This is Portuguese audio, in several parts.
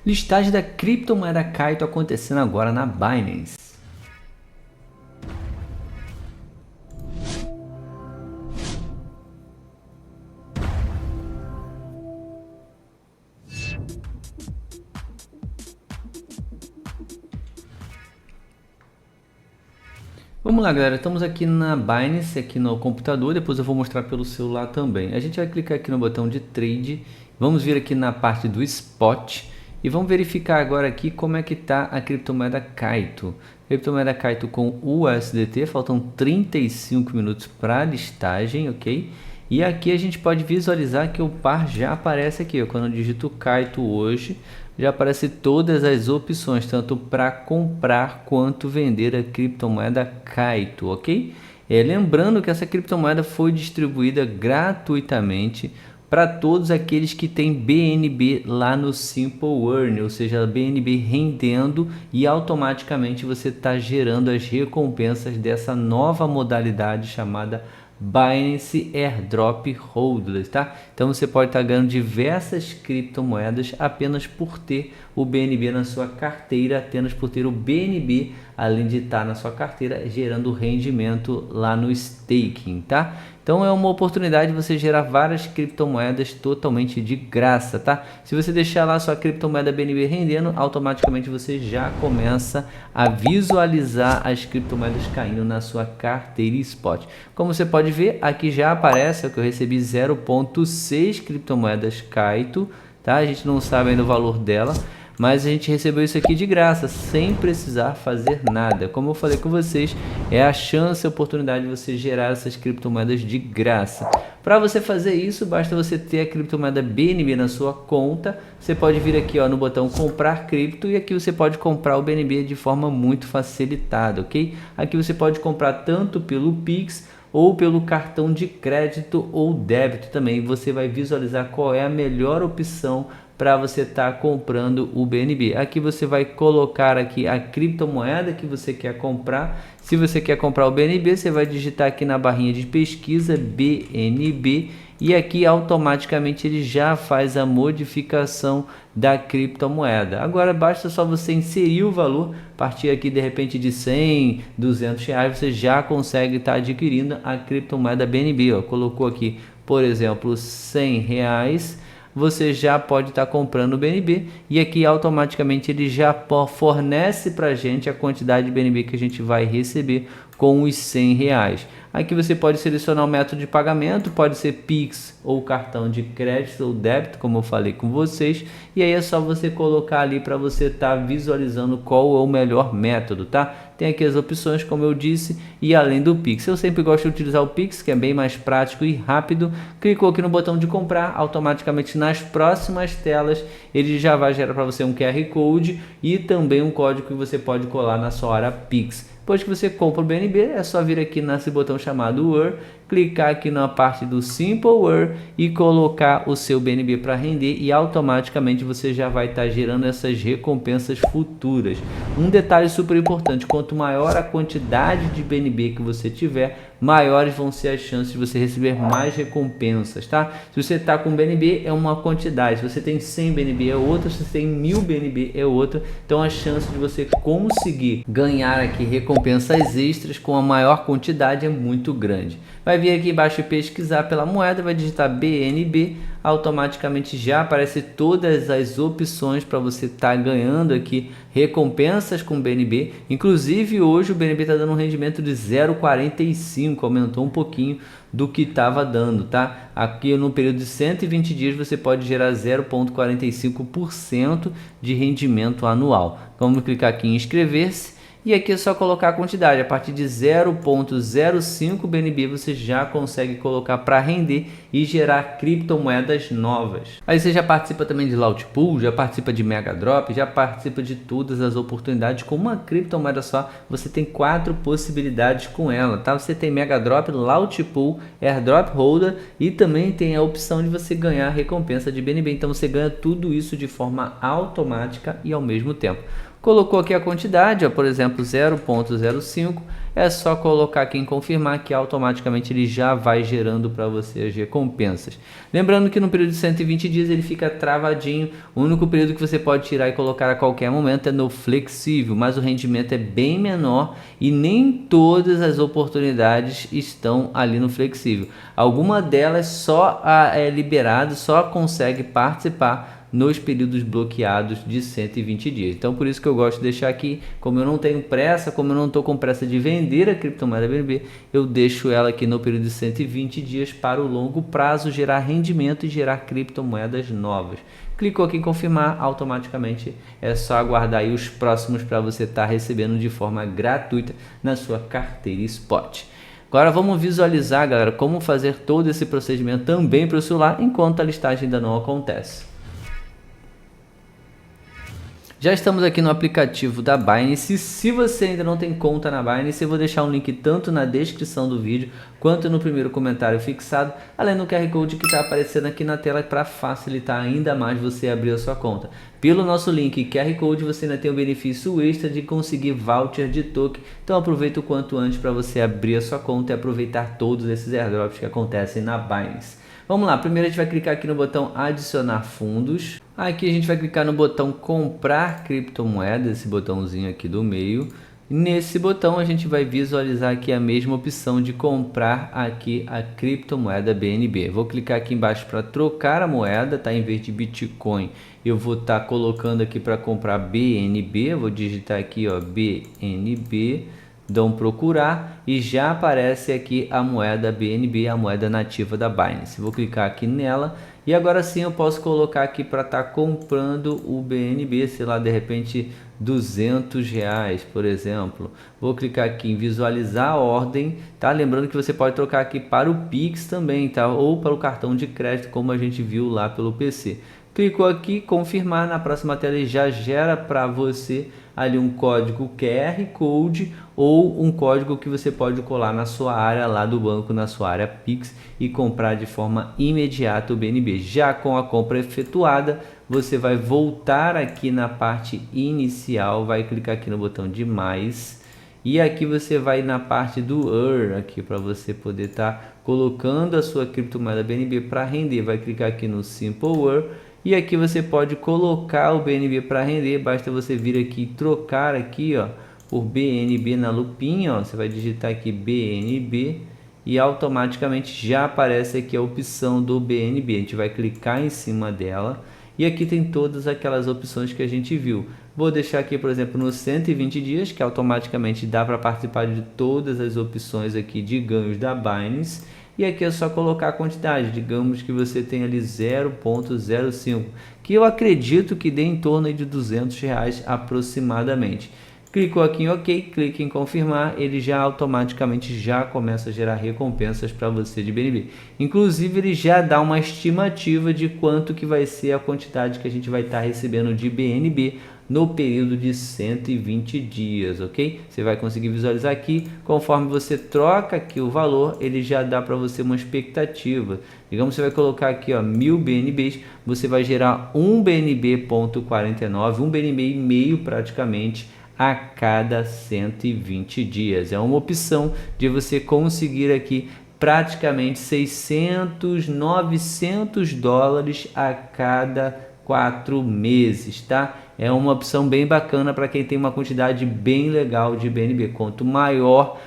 Listagem da criptomoeda Kaito acontecendo agora na Binance. Vamos lá, galera, estamos aqui na Binance, aqui no computador, depois eu vou mostrar pelo celular também. A gente vai clicar aqui no botão de Trade, vamos vir aqui na parte do Spot e vamos verificar agora aqui como é que está a criptomoeda Kaito. Criptomoeda Kaito com USDT, faltam 35 minutos para listagem, ok? E aqui a gente pode visualizar que o par já aparece aqui, ó, quando eu digito Kaito hoje, já aparece todas as opções, tanto para comprar quanto vender a criptomoeda Kaito, ok? Lembrando que essa criptomoeda foi distribuída gratuitamente para todos aqueles que têm BNB lá no Simple Earn, ou seja, BNB rendendo, e automaticamente você está gerando as recompensas dessa nova modalidade chamada Binance Airdrop Holders, tá? Então você pode estar ganhando diversas criptomoedas apenas por ter o BNB na sua carteira, apenas por ter o BNB, além de estar na sua carteira, gerando rendimento lá no staking, tá? Então é uma oportunidade de você gerar várias criptomoedas totalmente de graça, tá? Se você deixar lá sua criptomoeda BNB rendendo, automaticamente você já começa a visualizar as criptomoedas caindo na sua carteira Spot. Como você pode ver, aqui já aparece que eu recebi 0,6 criptomoedas Kaito, tá? A gente não sabe ainda o valor dela, mas a gente recebeu isso aqui de graça, sem precisar fazer nada. Como eu falei com vocês, é a chance, a oportunidade de você gerar essas criptomoedas de graça. Para você fazer isso, basta você ter a criptomoeda BNB na sua conta. Você pode vir aqui, ó, no botão comprar cripto, e aqui você pode comprar o BNB de forma muito facilitada, ok? Aqui você pode comprar tanto pelo Pix ou pelo cartão de crédito ou débito também. Você vai visualizar qual é a melhor opção para você estar comprando o BNB. Aqui você vai colocar aqui a criptomoeda que você quer comprar. Se você quer comprar o BNB, você vai digitar aqui na barrinha de pesquisa BNB e aqui automaticamente ele já faz a modificação da criptomoeda. Agora basta só você inserir o valor, a partir aqui de repente de 100, 200 reais, você já consegue estar adquirindo a criptomoeda BNB. Ó. Colocou aqui, por exemplo, 100 reais, você já pode estar comprando o BNB e aqui automaticamente ele já fornece para a gente a quantidade de BNB que a gente vai receber com os 100 reais. Aqui você pode selecionar o método de pagamento, pode ser Pix ou cartão de crédito ou débito, como eu falei com vocês, e aí é só você colocar ali para você estar visualizando qual é o melhor método, tá? Tem aqui as opções, como eu disse, e além do Pix. Eu sempre gosto de utilizar o Pix, que é bem mais prático e rápido. Clicou aqui no botão de comprar, automaticamente nas próximas telas ele já vai gerar para você um QR Code e também um código que você pode colar na sua hora Pix. Depois que você compra o BNB, é só vir aqui nesse botão chamado Earn, clicar aqui na parte do Simple Earn e colocar o seu BNB para render e automaticamente você já vai estar gerando essas recompensas futuras. Um detalhe super importante, quanto maior a quantidade de BNB que você tiver, maiores vão ser as chances de você receber mais recompensas, tá? Se você está com BNB é uma quantidade, se você tem 100 BNB é outra, se você tem 1000 BNB é outra, então a chance de você conseguir ganhar aqui recompensas extras com a maior quantidade é muito grande. Vai vir aqui embaixo e pesquisar pela moeda, vai digitar BNB, automaticamente já aparece todas as opções para você estar ganhando aqui recompensas com BNB. Inclusive hoje o BNB está dando um rendimento de 0,45, aumentou um pouquinho do que estava dando, tá? Aqui no período de 120 dias você pode gerar 0,45% de rendimento anual. Vamos clicar aqui em inscrever-se. E aqui é só colocar a quantidade, a partir de 0,05 BNB você já consegue colocar para render e gerar criptomoedas novas. Aí você já participa também de Launch Pool, já participa de Mega Drop, já participa de todas as oportunidades. Com uma criptomoeda só, você tem 4 possibilidades com ela, tá? Você tem Mega Drop, Launch Pool, Airdrop Holder e também tem a opção de você ganhar recompensa de BNB. Então você ganha tudo isso de forma automática e ao mesmo tempo. Colocou aqui a quantidade, ó, por exemplo 0,05, é só colocar aqui em confirmar que automaticamente ele já vai gerando para você as recompensas. Lembrando que no período de 120 dias ele fica travadinho, o único período que você pode tirar e colocar a qualquer momento é no flexível, mas o rendimento é bem menor e nem todas as oportunidades estão ali no flexível. Alguma delas só é liberado, só consegue participar nos períodos bloqueados de 120 dias. Então por isso que eu gosto de deixar aqui, como eu não tenho pressa, como eu não estou com pressa de vender a criptomoeda BNB, eu deixo ela aqui no período de 120 dias para o longo prazo gerar rendimento e gerar criptomoedas novas. Clicou aqui em confirmar, automaticamente é só aguardar aí os próximos para você estar recebendo de forma gratuita na sua carteira Spot. Agora vamos visualizar, galera, como fazer todo esse procedimento também para o celular enquanto a listagem ainda não acontece. Já estamos aqui no aplicativo da Binance. Se você ainda não tem conta na Binance, eu vou deixar um link tanto na descrição do vídeo quanto no primeiro comentário fixado, além do QR Code que está aparecendo aqui na tela para facilitar ainda mais você abrir a sua conta. Pelo nosso link QR Code você ainda tem o benefício extra de conseguir voucher de token, então aproveita o quanto antes para você abrir a sua conta e aproveitar todos esses airdrops que acontecem na Binance. Vamos lá, primeiro a gente vai clicar aqui no botão adicionar fundos. Aqui a gente vai clicar no botão comprar criptomoedas, esse botãozinho aqui do meio. Nesse botão a gente vai visualizar aqui a mesma opção de comprar aqui a criptomoeda BNB. Vou clicar aqui embaixo para trocar a moeda, tá? Em vez de Bitcoin, eu vou estar colocando aqui para comprar BNB. Vou digitar aqui, ó, BNB. Dão procurar e já aparece aqui a moeda BNB, a moeda nativa da Binance. Vou clicar aqui nela e agora sim eu posso colocar aqui para estar comprando o BNB, sei lá, de repente R$200, por exemplo. Vou clicar aqui em visualizar a ordem, tá? Lembrando que você pode trocar aqui para o Pix também, tá? Ou para o cartão de crédito, como a gente viu lá pelo PC. Clicou aqui, confirmar, na próxima tela ele já gera para você ali um código QR Code ou um código que você pode colar na sua área lá do banco, na sua área Pix e comprar de forma imediata o BNB. Já com a compra efetuada, você vai voltar aqui na parte inicial, vai clicar aqui no botão de mais e aqui você vai na parte do Earn aqui para você poder estar colocando a sua criptomoeda BNB para render. Vai clicar aqui no Simple Earn. E aqui você pode colocar o BNB para render, basta você vir aqui e trocar aqui, ó, por BNB na lupinha, ó, você vai digitar aqui BNB e automaticamente já aparece aqui a opção do BNB. A gente vai clicar em cima dela e aqui tem todas aquelas opções que a gente viu. Vou deixar aqui, por exemplo, nos 120 dias, que automaticamente dá para participar de todas as opções aqui de ganhos da Binance. E aqui é só colocar a quantidade, digamos que você tem ali 0,05, que eu acredito que dê em torno de R$200 aproximadamente. Clicou aqui em OK, clique em confirmar, ele já automaticamente já começa a gerar recompensas para você de BNB. Inclusive ele já dá uma estimativa de quanto que vai ser a quantidade que a gente vai estar recebendo de BNB no período de 120 dias, ok? Você vai conseguir visualizar aqui, conforme você troca aqui o valor, ele já dá para você uma expectativa. Digamos que você vai colocar aqui, ó, 1000 BNBs, você vai gerar um BNB.49, um BNB e meio praticamente a cada 120 dias. É uma opção de você conseguir aqui praticamente 600, 900 dólares a cada 4 meses, tá? É uma opção bem bacana para quem tem uma quantidade bem legal de BNB. Quanto maior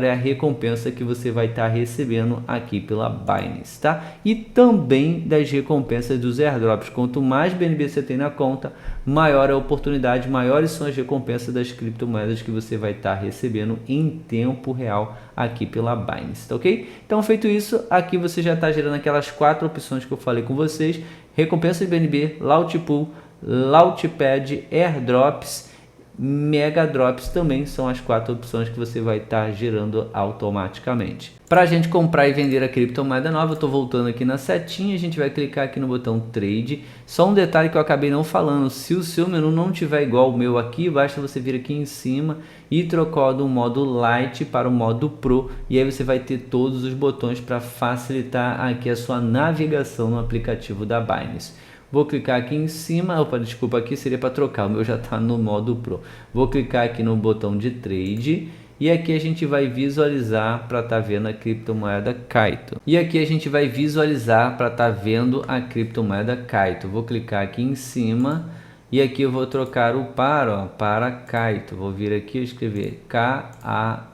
é a recompensa que você vai estar recebendo aqui pela Binance, tá? E também das recompensas dos airdrops. Quanto mais BNB você tem na conta, maior a oportunidade, maiores são as recompensas das criptomoedas que você vai estar recebendo em tempo real aqui pela Binance, tá ok? Então, feito isso, aqui você já está gerando aquelas 4 opções que eu falei com vocês: recompensa de BNB, Launchpool, Launchpad, Airdrops, Mega Drops também são as 4 opções que você vai estar gerando automaticamente. Para a gente comprar e vender a criptomoeda nova, eu estou voltando aqui na setinha, a gente vai clicar aqui no botão Trade. Só um detalhe que eu acabei não falando: se o seu menu não tiver igual o meu aqui, basta você vir aqui em cima e trocar do modo Lite para o modo Pro, e aí você vai ter todos os botões para facilitar aqui a sua navegação no aplicativo da Binance. Vou clicar aqui em cima, opa, desculpa, aqui seria para trocar, o meu já está no modo Pro. Vou clicar aqui no botão de Trade E aqui a gente vai visualizar para estar vendo a criptomoeda Kaito. E aqui a gente vai visualizar para estar vendo a criptomoeda Kaito. Vou clicar aqui em cima e aqui eu vou trocar o para Kaito. Vou vir aqui e escrever K-A-I-T-O.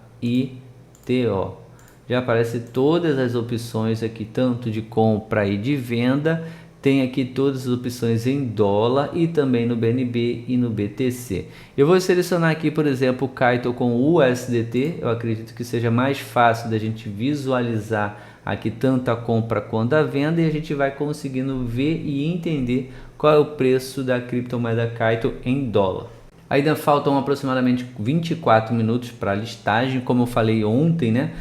Já aparece todas as opções aqui, tanto de compra e de venda. Tem aqui todas as opções em dólar e também no BNB e no BTC. Eu vou selecionar aqui, por exemplo, o Kaito com USDT. Eu acredito que seja mais fácil da gente visualizar aqui tanto a compra quanto a venda e a gente vai conseguindo ver e entender qual é o preço da criptomoeda Kaito em dólar. Ainda faltam aproximadamente 24 minutos para a listagem, como eu falei ontem, né?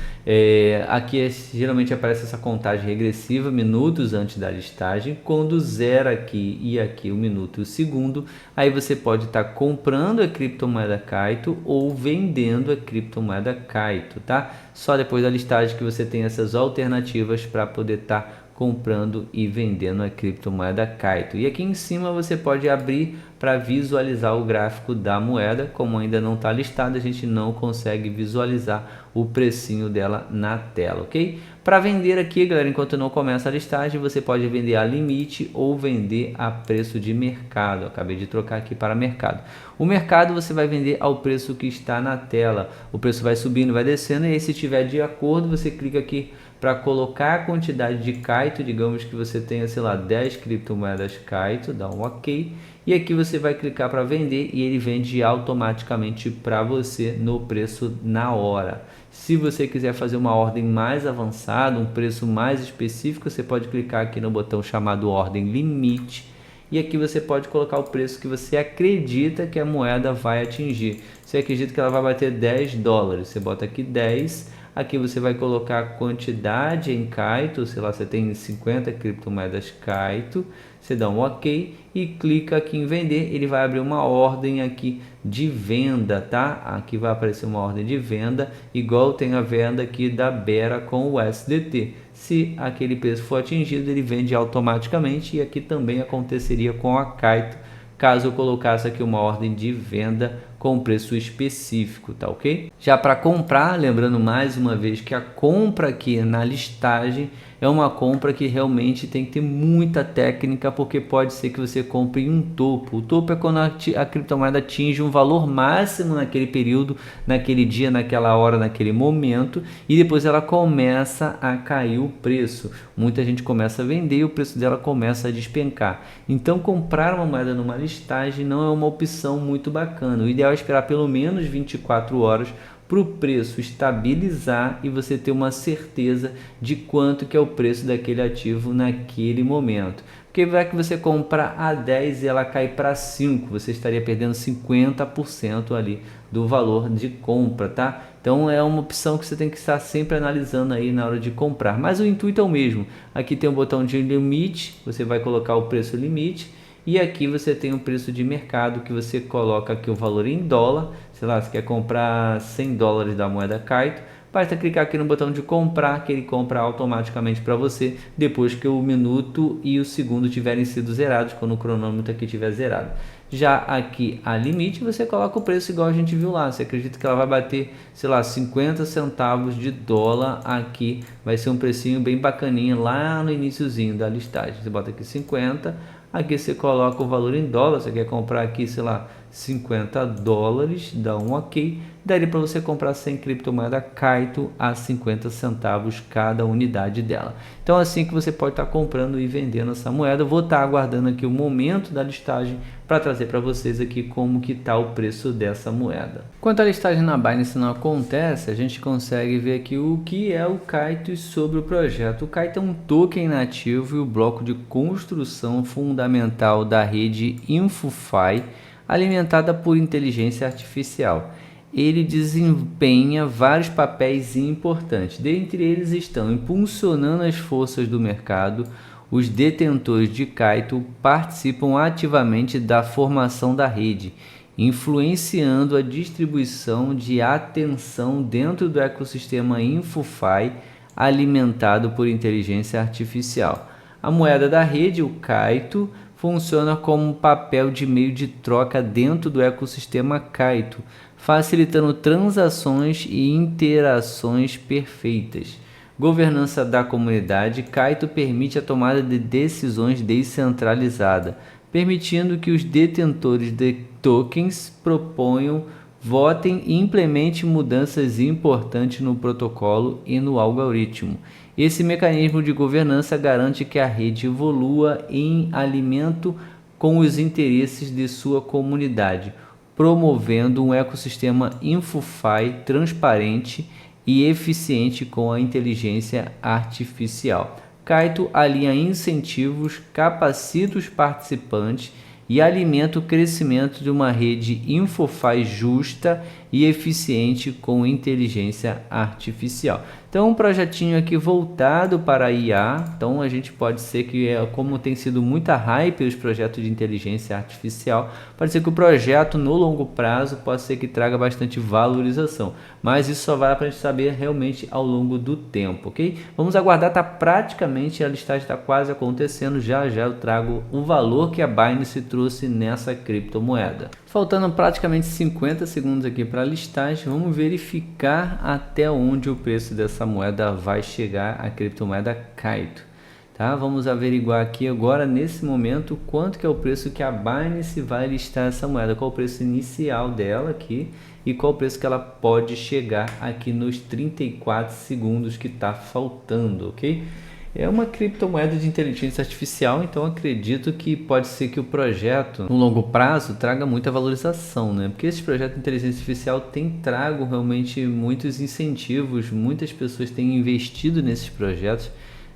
Aqui geralmente aparece essa contagem regressiva minutos antes da listagem. Quando zera aqui e aqui o minuto e o segundo, aí você pode estar comprando a criptomoeda Kaito ou vendendo a criptomoeda Kaito, tá? Só depois da listagem que você tem essas alternativas para poder estar comprando e vendendo a criptomoeda Kaito. E aqui em cima você pode abrir para visualizar o gráfico da moeda. Como ainda não está listado, a gente não consegue visualizar o precinho dela na tela, ok? Para vender aqui, galera, enquanto não começa a listagem, você pode vender a limite ou vender a preço de mercado. Eu acabei de trocar aqui para mercado. O mercado você vai vender ao preço que está na tela. O preço vai subindo, vai descendo, e aí se tiver de acordo, você clica aqui para colocar a quantidade de Kaito. Digamos que você tenha, sei lá, 10 criptomoedas Kaito, dá um OK. E aqui você vai clicar para vender e ele vende automaticamente para você no preço na hora. Se você quiser fazer uma ordem mais avançada, um preço mais específico, você pode clicar aqui no botão chamado ordem limite. E aqui você pode colocar o preço que você acredita que a moeda vai atingir. Você acredita que ela vai bater 10 dólares, você bota aqui 10. Aqui você vai colocar a quantidade em Kaito, sei lá, você tem 50 criptomoedas Kaito, você dá um OK e clica aqui em vender, ele vai abrir uma ordem aqui de venda, tá? Aqui vai aparecer uma ordem de venda, igual tem a venda aqui da Bera com o USDT. Se aquele preço for atingido, ele vende automaticamente, e aqui também aconteceria com a Kaito, caso eu colocasse aqui uma ordem de venda com preço específico, tá ok? Já para comprar, lembrando mais uma vez que a compra aqui na listagem é uma compra que realmente tem que ter muita técnica, porque pode ser que você compre em um topo. O topo é quando a criptomoeda atinge um valor máximo naquele período, naquele dia, naquela hora, naquele momento, e depois ela começa a cair o preço. Muita gente começa a vender e o preço dela começa a despencar. Então comprar uma moeda numa listagem não é uma opção muito bacana. O ideal é esperar pelo menos 24 horas para o preço estabilizar e você ter uma certeza de quanto que é o preço daquele ativo naquele momento. Porque vai que você compra a 10 e ela cai para 5, você estaria perdendo 50% ali do valor de compra, tá? Então é uma opção que você tem que estar sempre analisando aí na hora de comprar. Mas o intuito é o mesmo. Aqui tem o botão de limite, você vai colocar o preço limite. E aqui você tem o preço de mercado, que você coloca aqui o valor em dólar. Sei lá, você quer comprar 100 dólares da moeda Kaito, basta clicar aqui no botão de comprar, que ele compra automaticamente para você, depois que o minuto e o segundo tiverem sido zerados, quando o cronômetro aqui estiver zerado. Já aqui a limite, você coloca o preço igual a gente viu lá. Você acredita que ela vai bater, sei lá, 50 centavos de dólar aqui. Vai ser um precinho bem bacaninha lá no iniciozinho da listagem. Você bota aqui 50, aqui você coloca o valor em dólar. Você quer comprar aqui, sei lá, 50 dólares, dá um OK. Daria para você comprar 100 criptomoeda Kaito a 50 centavos cada unidade dela. Então assim que você pode estar comprando e vendendo essa moeda. Vou estar aguardando aqui o momento da listagem para trazer para vocês aqui como que está o preço dessa moeda. Quanto a listagem na Binance não acontece, a gente consegue ver aqui o que é o Kaito e sobre o projeto. O Kaito é um token nativo e o bloco de construção fundamental da rede InfoFi, alimentada por inteligência artificial. Ele desempenha vários papéis importantes. Dentre eles estão impulsionando as forças do mercado. Os detentores de Kaito participam ativamente da formação da rede, influenciando a distribuição de atenção dentro do ecossistema InfoFi, alimentado por inteligência artificial. A moeda da rede, o Kaito, funciona como um papel de meio de troca dentro do ecossistema Kaito, facilitando transações e interações perfeitas. Governança da comunidade. Kaito permite a tomada de decisões descentralizada, permitindo que os detentores de tokens proponham, votem e implementem mudanças importantes no protocolo e no algoritmo. Esse mecanismo de governança garante que a rede evolua em alinhamento com os interesses de sua comunidade, promovendo um ecossistema InfoFi transparente e eficiente com a inteligência artificial. Kaito alinha incentivos, capacita os participantes e alimenta o crescimento de uma rede InfoFi justa e eficiente com inteligência artificial. Então, um projetinho aqui voltado para a IA. Então, a gente pode ser que, como tem sido muita hype os projetos de inteligência artificial, pode ser que o projeto no longo prazo pode ser que traga bastante valorização. Mas isso só vai para a gente saber realmente ao longo do tempo, ok? Vamos aguardar, tá praticamente, a listagem está quase acontecendo. Já já eu trago o valor que a Binance trouxe nessa criptomoeda. Faltando praticamente 50 segundos aqui para a listagem, vamos verificar até onde o preço dessa moeda vai chegar, a criptomoeda Kaito. Tá? Vamos averiguar aqui agora, nesse momento, quanto que é o preço que a Binance vai listar essa moeda, qual o preço inicial dela aqui e qual o preço que ela pode chegar aqui nos 34 segundos que está faltando, ok? É uma criptomoeda de inteligência artificial, então acredito que pode ser que o projeto, no longo prazo, traga muita valorização, né? Porque esse projeto de inteligência artificial tem trago realmente muitos incentivos, muitas pessoas têm investido nesses projetos,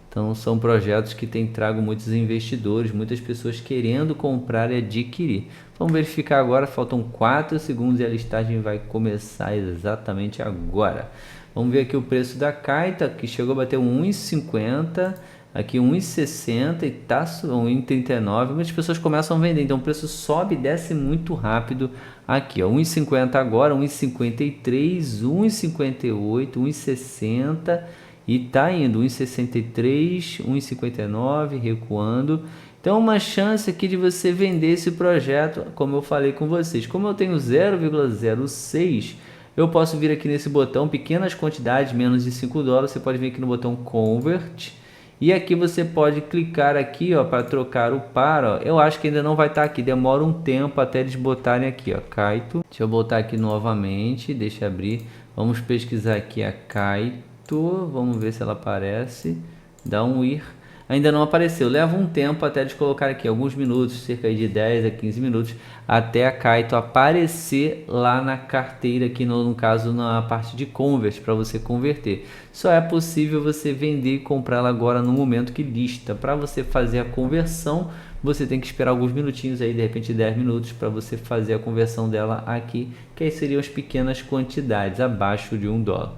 então são projetos que têm trago muitos investidores, muitas pessoas querendo comprar e adquirir. Vamos verificar agora, faltam 4 segundos e a listagem vai começar exatamente agora. Vamos ver aqui o preço da Kaito, que chegou a bater 1,50, aqui 1,60 e tá 1,39. Muitas pessoas começam a vender, então o preço sobe e desce muito rápido aqui, ó, 1,50 agora, 1,53, 1,58, 1,60 e tá indo 1,63, 1,59, recuando. Então uma chance aqui de você vender esse projeto, como eu falei com vocês. Como eu tenho 0,06, eu posso vir aqui nesse botão, pequenas quantidades, menos de 5 dólares, você pode vir aqui no botão Convert. E aqui você pode clicar aqui, ó, para trocar o par, ó. Eu acho que ainda não vai estar aqui, demora um tempo até eles botarem aqui, ó, Kaito. Deixa eu botar aqui novamente, deixa eu abrir. Vamos pesquisar aqui a Kaito, vamos ver se ela aparece. Dá um ir. Ainda não apareceu, leva um tempo até eles colocar aqui, alguns minutos, cerca de 10 a 15 minutos, até a Kaito aparecer lá na carteira, aqui no caso na parte de Convert, para você converter. Só é possível você vender e comprar ela agora no momento que lista. Para você fazer a conversão, você tem que esperar alguns minutinhos aí, de repente 10 minutos, para você fazer a conversão dela aqui, que aí seriam as pequenas quantidades, abaixo de 1 dólar.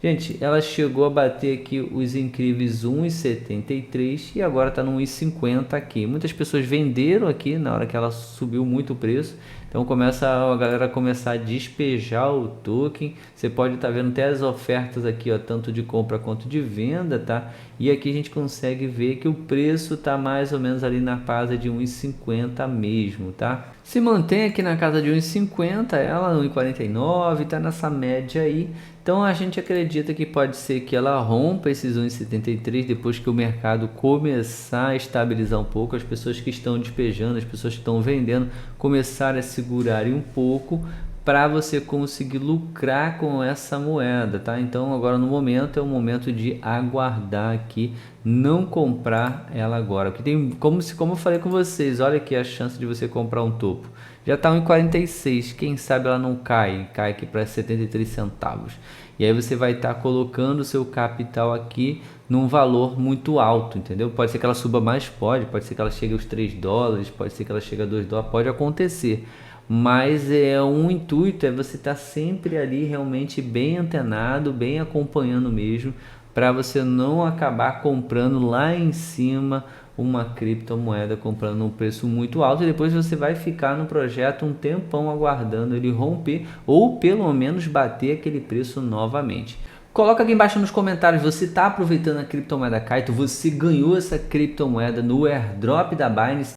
Gente, ela chegou a bater aqui os incríveis 1,73 e agora está no 1,50 aqui. Muitas pessoas venderam aqui na hora que ela subiu muito o preço. Então começa a galera começar a despejar o token. Você pode estar vendo até as ofertas aqui, ó, tanto de compra quanto de venda, tá? E aqui a gente consegue ver que o preço está mais ou menos ali na casa de 1,50 mesmo, tá? Se mantém aqui na casa de 1,50, ela 1,49, tá nessa média aí. Então a gente acredita que pode ser que ela rompa esses 1,73 depois que o mercado começar a estabilizar um pouco, as pessoas que estão despejando, as pessoas que estão vendendo, começarem a segurarem um pouco para você conseguir lucrar com essa moeda, tá? Então agora no momento é o momento de aguardar aqui, não comprar ela agora, porque tem como eu falei com vocês, olha aqui a chance de você comprar um topo. Já está 1,46, quem sabe ela não cai aqui para 73 centavos. E aí você vai estar colocando o seu capital aqui num valor muito alto, entendeu? Pode ser que ela suba mais, pode ser que ela chegue aos 3 dólares, pode ser que ela chegue a 2 dólares, pode acontecer. Mas um intuito é você estar sempre ali realmente bem antenado, bem acompanhando mesmo, para você não acabar comprando lá em cima uma criptomoeda, comprando num preço muito alto, e depois você vai ficar no projeto um tempão aguardando ele romper ou pelo menos bater aquele preço novamente. Coloca aqui embaixo nos comentários, você está aproveitando a criptomoeda Kaito, você ganhou essa criptomoeda no airdrop da Binance.